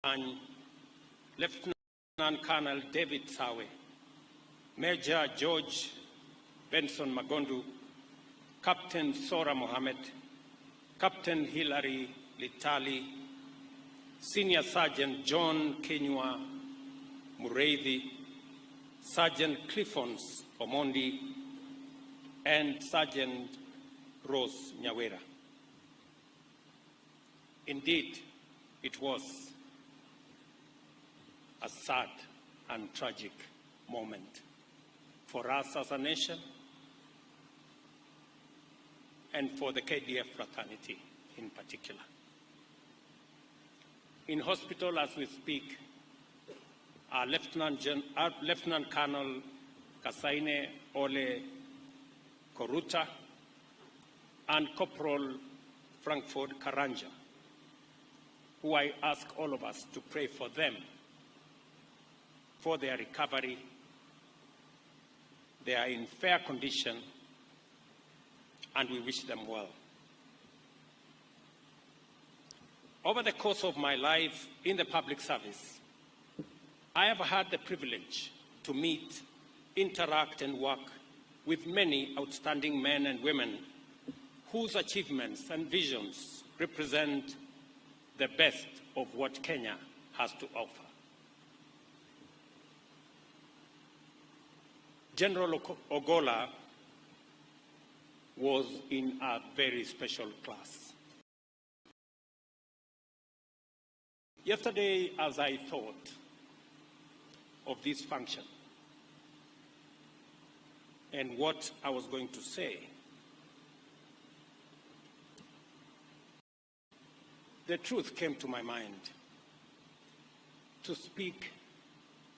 and Lieutenant Colonel David Sawe, Major George Benson Magondu, Captain Sora Mohammed, Captain Hilary Litali, Senior Sergeant John Kenywa Mureithi, Sergeant Cliffons Omondi, and Sergeant Rose Nyawera. Indeed, it was a sad and tragic moment for us as a nation and for the KDF fraternity in particular. In hospital as we speak, our Lieutenant Colonel Kasaine Ole Koruta and Corporal Frankfurt Karanja, who I ask all of us to pray for them, for their recovery. They are in fair condition, and we wish them well. Over the course of my life in the public service, I have had the privilege to meet, interact, and work with many outstanding men and women whose achievements and visions represent the best of what Kenya has to offer. General Ogolla was in a very special class. Yesterday, as I thought of this function and what I was going to say, the truth came to my mind to speak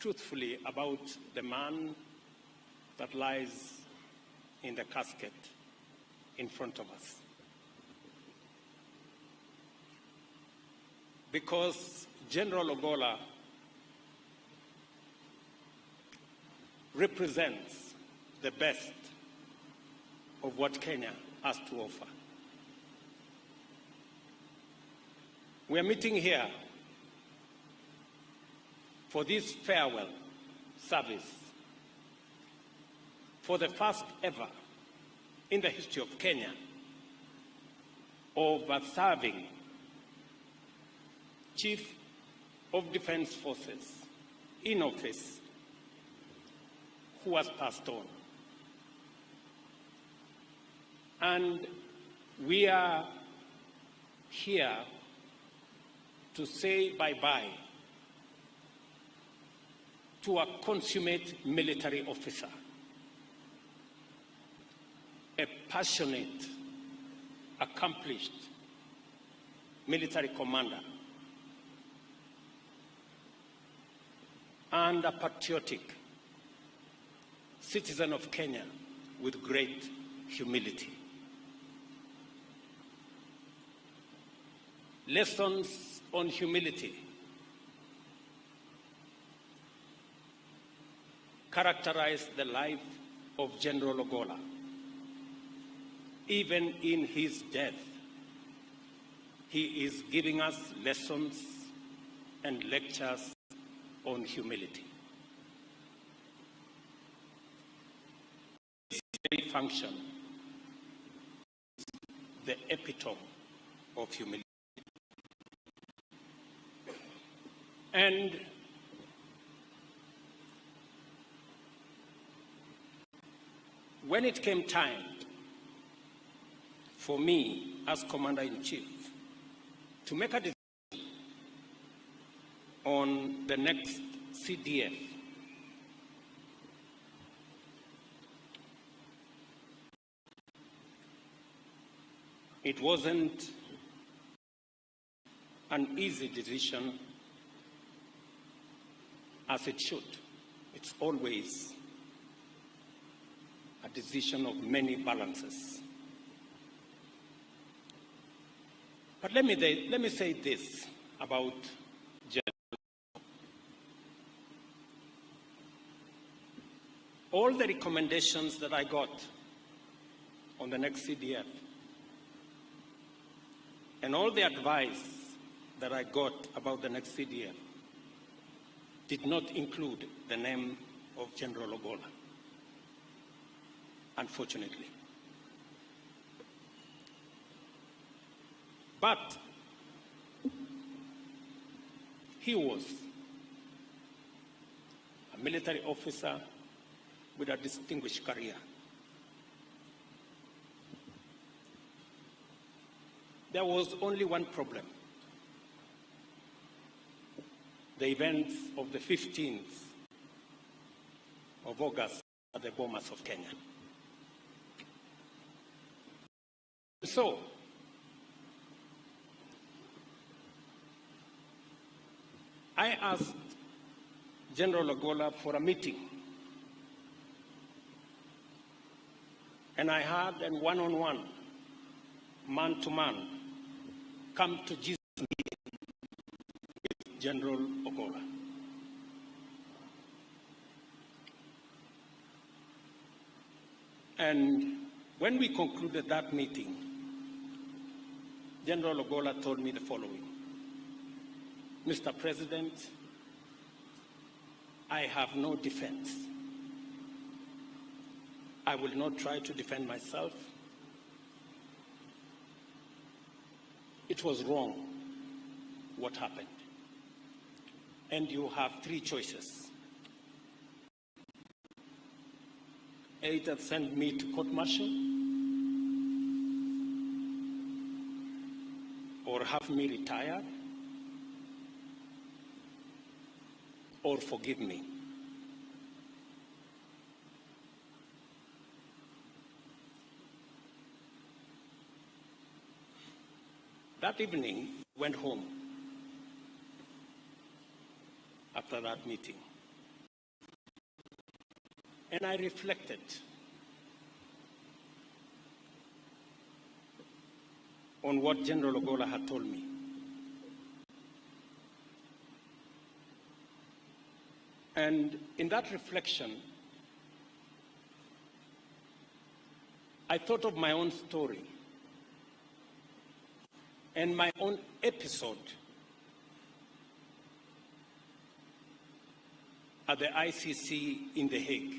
truthfully about the man that lies in the casket in front of us. Because General Ogolla represents the best of what Kenya has to offer. We are meeting here for this farewell service for the first ever in the history of Kenya of a serving Chief of Defense Forces in office who has passed on. And we are here to say bye-bye to a consummate military officer, a passionate, accomplished military commander, and a patriotic citizen of Kenya with great humility. Lessons on humility characterize the life of General Ogolla. Even in his death, he is giving us lessons and lectures on humility. This very function is the epitome of humility. And when it came time for me as Commander-in-Chief to make a decision on the next CDF, it wasn't an easy decision as it should. It's always a decision of many balances. But let me say this about General. All the recommendations that I got on the next CDF and all the advice that I got about the next CDF did not include the name of General Ogolla, unfortunately. But he was a military officer with a distinguished career. There was only one problem: the events of the 15th of August at the Bomas of Kenya. So, I asked General Ogolla for a meeting, and I had a one-on-one, man-to-man, come to Jesus meeting with General Ogolla. And when we concluded that meeting, General Ogolla told me the following: Mr. President, I have no defense. I will not try to defend myself. It was wrong what happened. And you have three choices. Either send me to court-martial, or have me retired, or forgive me. That evening, went home after that meeting, and I reflected on what General Ogolla had told me. And in that reflection, I thought of my own story and my own episode at the ICC in The Hague,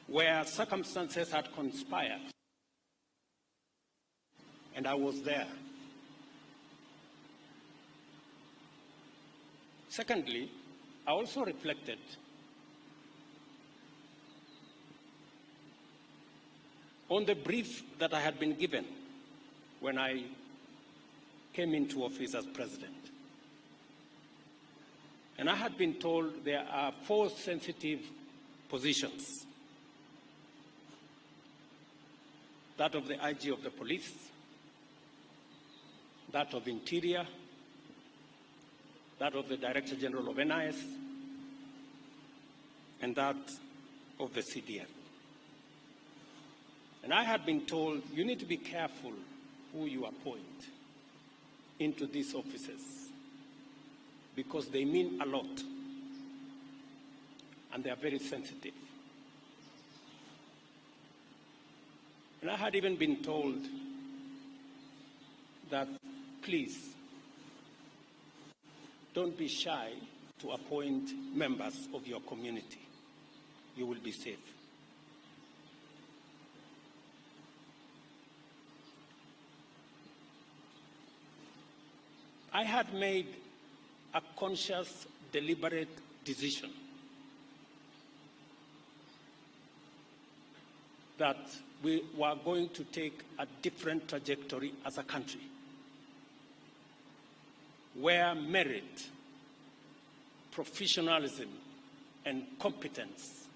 where circumstances had conspired, and I was there. Secondly, I also reflected on the brief that I had been given when I came into office as president. And I had been told there are 4 sensitive positions: that of the IG of the police, that of Interior, that of the Director General of NIS, and that of the CDF. And I had been told, you need to be careful who you appoint into these offices, because they mean a lot, and they are very sensitive. And I had even been told that, please, don't be shy to appoint members of your community. You will be safe. I had made a conscious, deliberate decision that we were going to take a different trajectory as a country, where merit, professionalism, and competence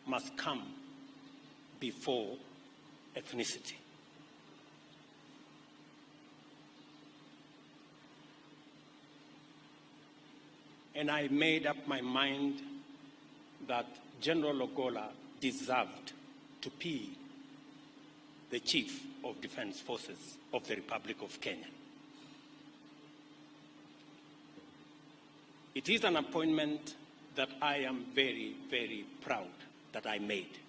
must come before ethnicity. And I made up my mind that General Ogolla deserved to be the Chief of Defense Forces of the Republic of Kenya. It is an appointment that I am very, very proud that I made.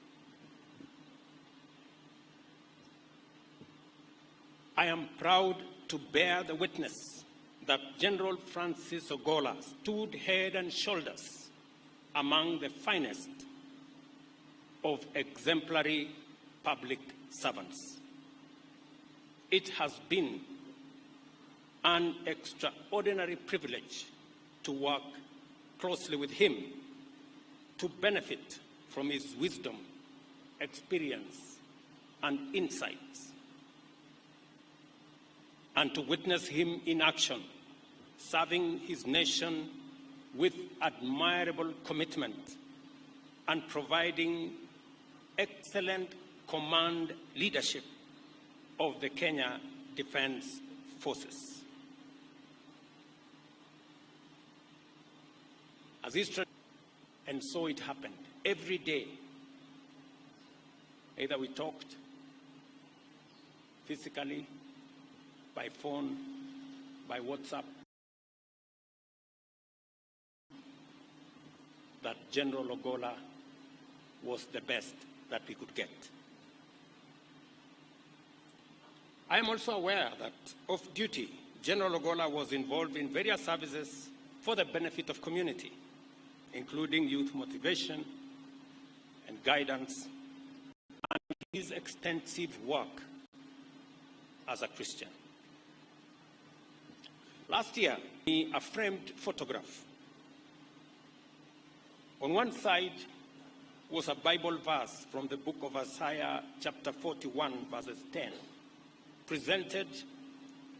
I am proud to bear the witness that General Francis Ogolla stood head and shoulders among the finest of exemplary public servants. It has been an extraordinary privilege to work closely with him, to benefit from his wisdom, experience, and insights, and to witness him in action, serving his nation with admirable commitment and providing excellent command leadership of the Kenya Defence Forces. As is tradition, and so it happened. Every day, either we talked physically, by phone, by WhatsApp, that General Ogolla was the best that we could get. I am also aware that off-duty, General Ogolla was involved in various services for the benefit of community, including youth motivation and guidance, and his extensive work as a Christian. Last year, a framed photograph. On one side was a Bible verse from the book of Isaiah, chapter 41, verses 10, presented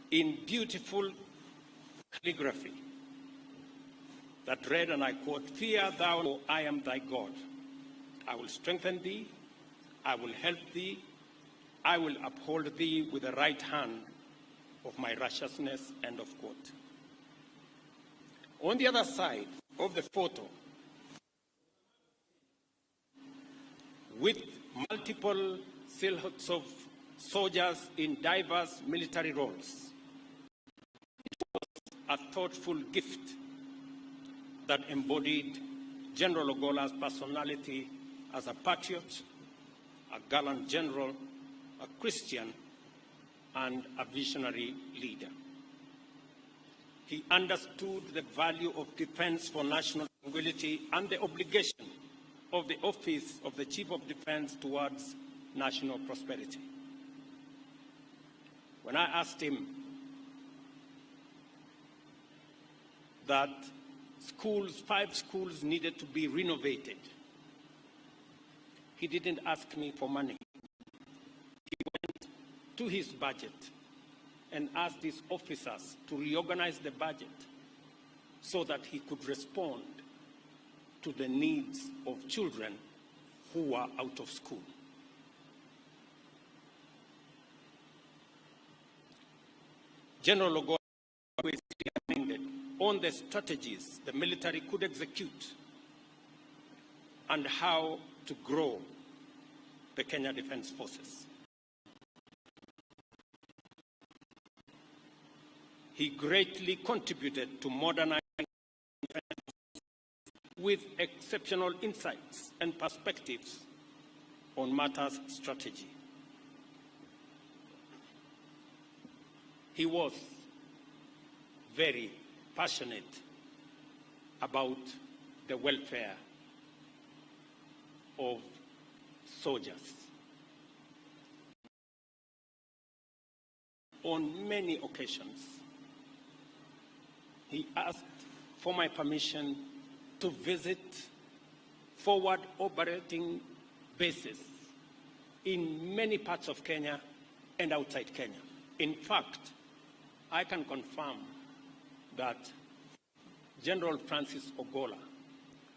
in beautiful calligraphy that read, and I quote, "Fear thou, for I am thy God. I will strengthen thee, I will help thee, I will uphold thee with the right hand of my righteousness," end of quote. On the other side of the photo, with multiple silhouettes of soldiers in diverse military roles, it was a thoughtful gift that embodied General Ogolla's personality as a patriot, a gallant general, a Christian, and a visionary leader. He understood the value of defense for national tranquility and the obligation of the office of the Chief of Defense towards national prosperity. When I asked him that 5 schools needed to be renovated, he didn't ask me for money. He went to his budget and asked his officers to reorganize the budget so that he could respond to the needs of children who were out of school. General Ogolla always recommended on the strategies the military could execute and how to grow the Kenya Defence Forces. He greatly contributed to modernizing with exceptional insights and perspectives on matters strategy. He was very passionate about the welfare of soldiers. On many occasions, he asked for my permission to visit forward operating bases in many parts of Kenya and outside Kenya. In fact, I can confirm that General Francis Ogolla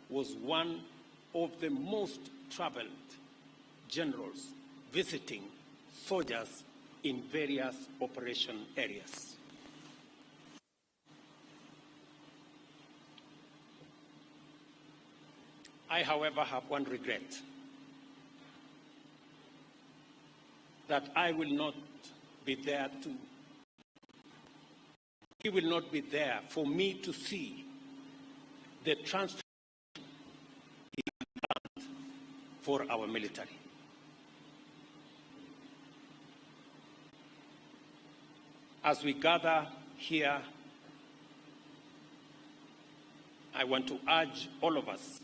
was one of the most traveled generals visiting soldiers in various operation areas. I, however, have one regret, that I will not be there to, he will not be there for me to see the transformation he planned for our military. as we gather here, I want to urge all of us